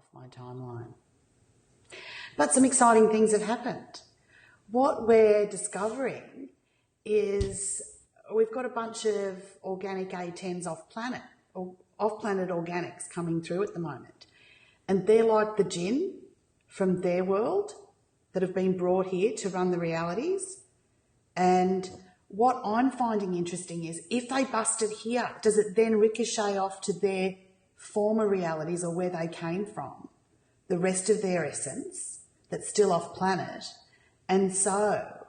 off my timeline. But some exciting things have happened. What we're discovering is we've got a bunch of organic A10s off-planet organics coming through at the moment. And they're like the jinn from their world that have been brought here to run the realities. And what I'm finding interesting is if they busted here, does it then ricochet off to their former realities or where they came from, the rest of their essence that's still off planet, and so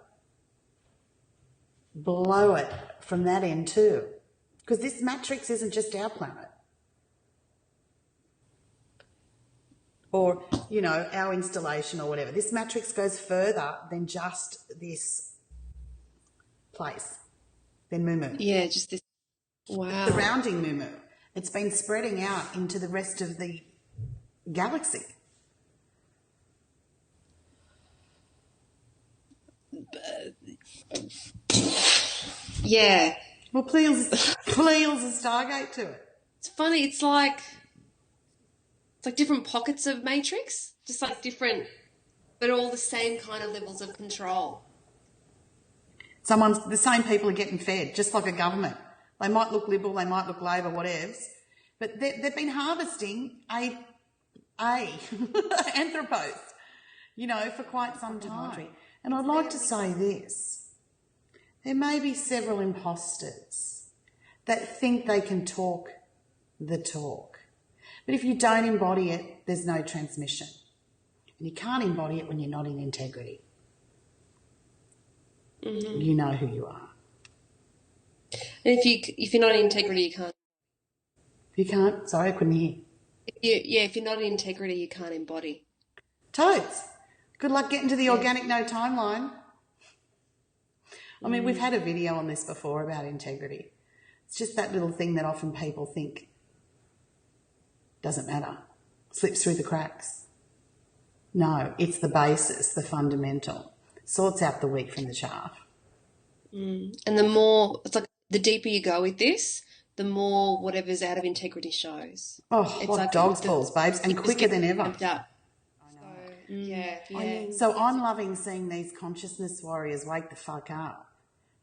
blow it from that end too? Because this matrix isn't just our planet. Or, you know, our installation or whatever. This matrix goes further than just this place, than Mumu. Yeah, just this. Wow. Surrounding Mumu. It's been spreading out into the rest of the galaxy. Yeah. Well, please a Stargate to it. It's funny. It's like different pockets of matrix, just like different, but all the same kind of levels of control. The same people are getting fed, just like a government. They might look Liberal, they might look Labor, whatevs, but they've been harvesting anthropos, you know, for quite some time. And I'd like to say this. There may be several imposters that think they can talk the talk. But if you don't embody it, there's no transmission. And you can't embody it when you're not in integrity. Mm-hmm. You know who you are. And if you're not in integrity, you can't. You can't? Sorry, I couldn't hear. If you're not in integrity, you can't embody. Toads. Good luck getting to the organic no timeline. I mean, we've had a video on this before about integrity. It's just that little thing that often people think doesn't matter, slips through the cracks. No, it's the basis, the fundamental. Sorts out the wheat from the chaff. And the more, it's like the deeper you go with this, the more whatever's out of integrity shows. Oh, it's like dog's balls, babes, and quicker than ever. So I'm loving seeing these consciousness warriors wake the fuck up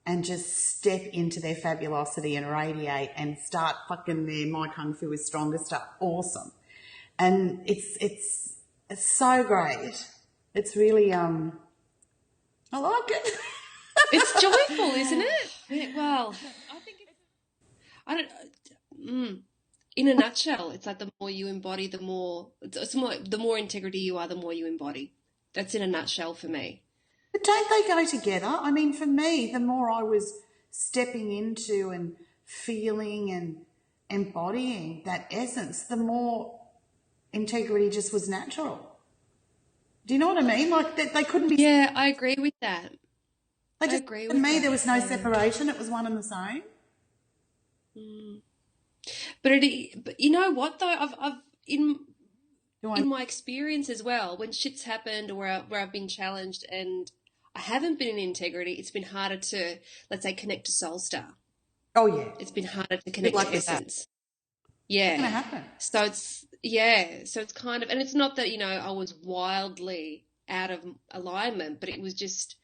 and just step into their fabulosity and radiate and start fucking their my kung fu is stronger stuff. Awesome. And it's so great. It's really I like it. It's joyful, isn't it? Yeah, well, I think in a nutshell, it's like the more you embody, the more integrity you are, the more you embody. That's in a nutshell for me. But don't they go together? I mean, for me, the more I was stepping into and feeling and embodying that essence, the more integrity just was natural. Do you know what I mean? Like they couldn't be. Yeah, I agree with that. For me, there was no separation. It was one and the same. But you know what though? I've in my experience as well, when shit's happened or where I've been challenged and I haven't been in integrity, it's been harder to, let's say, connect to Soul Star. Oh yeah, it's been harder to connect to essence. Yeah, it's gonna happen. So it's kind of, and it's not that I was wildly out of alignment, but it was just,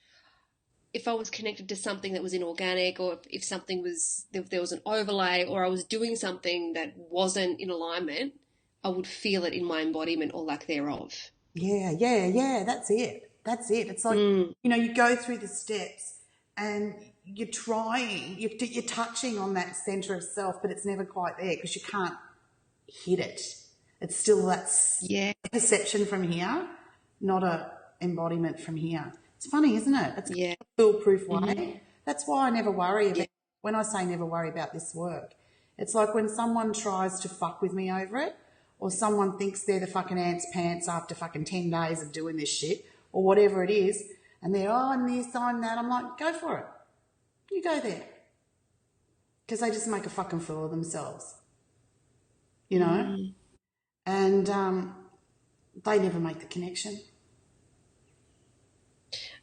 if I was connected to something that was inorganic, or if there was an overlay, or I was doing something that wasn't in alignment, I would feel it in my embodiment or lack thereof. Yeah. That's it. It's like, you go through the steps and you're trying, you're touching on that centre of self, but it's never quite there because you can't hit it. It's still a perception from here, not a embodiment from here. It's funny, isn't it? It's a foolproof way. Mm-hmm. That's why I never worry about, when I say never worry about this work, it's like when someone tries to fuck with me over it, or someone thinks they're the fucking ant's pants after fucking 10 days of doing this shit, or whatever it is, and they're, and this, I'm that. I'm like, go for it. You go there. Because they just make a fucking fool of themselves. And they never make the connection.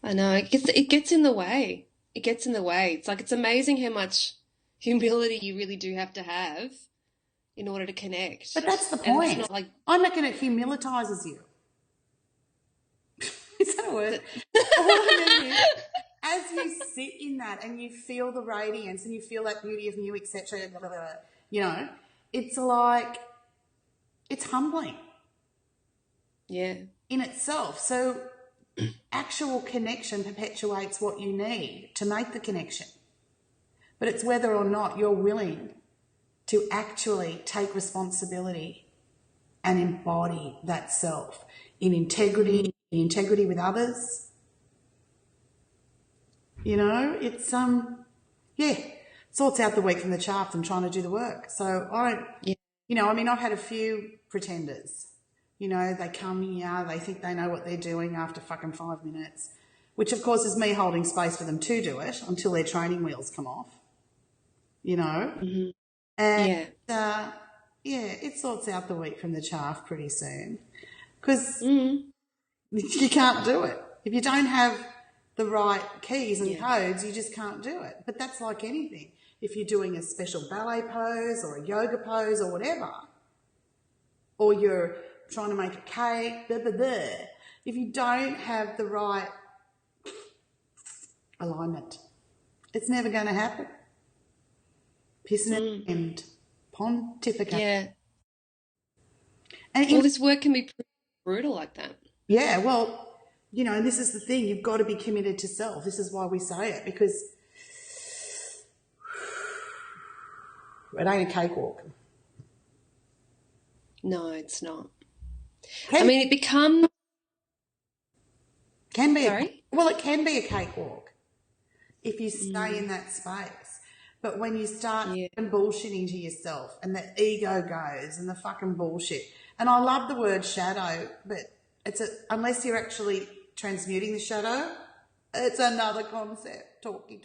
I know. It gets in the way. It gets in the way. It's like, it's amazing how much humility you really do have in order to connect. But that's the And it's point. not like I reckon it humilitizes you. Is that a word? What I mean is, as you sit in that and you feel the radiance and you feel that beauty of new, etc., you know, it's like, it's humbling. Yeah. In itself. So actual connection perpetuates what you need to make the connection. But it's whether or not you're willing to actually take responsibility and embody that self in integrity with others. You know, it's sorts out the wheat from the chaff and trying to do the work. So you know, I mean, I've had a few pretenders. You know, they come here, they think they know what they're doing after fucking 5 minutes, which of course is me holding space for them to do it until their training wheels come off. You know, and it sorts out the wheat from the chaff pretty soon, because you can't do it if you don't have the right keys and codes. You just can't do it. But that's like anything. If you're doing a special ballet pose or a yoga pose or whatever, or you're trying to make a cake, if you don't have the right alignment, it's never going to happen. Pissing and pontificate. Yeah. And all this work can be brutal like that. Yeah, well, you know, and this is the thing. You've got to be committed to self. This is why we say it, because it ain't a cakewalk. No, it's not. I mean, it becomes... Can be. Sorry? It can be a cakewalk if you stay in that space. But when you start bullshitting to yourself and the ego goes and the fucking bullshit, and I love the word shadow, but unless you're actually transmuting the shadow, it's another concept. Talky.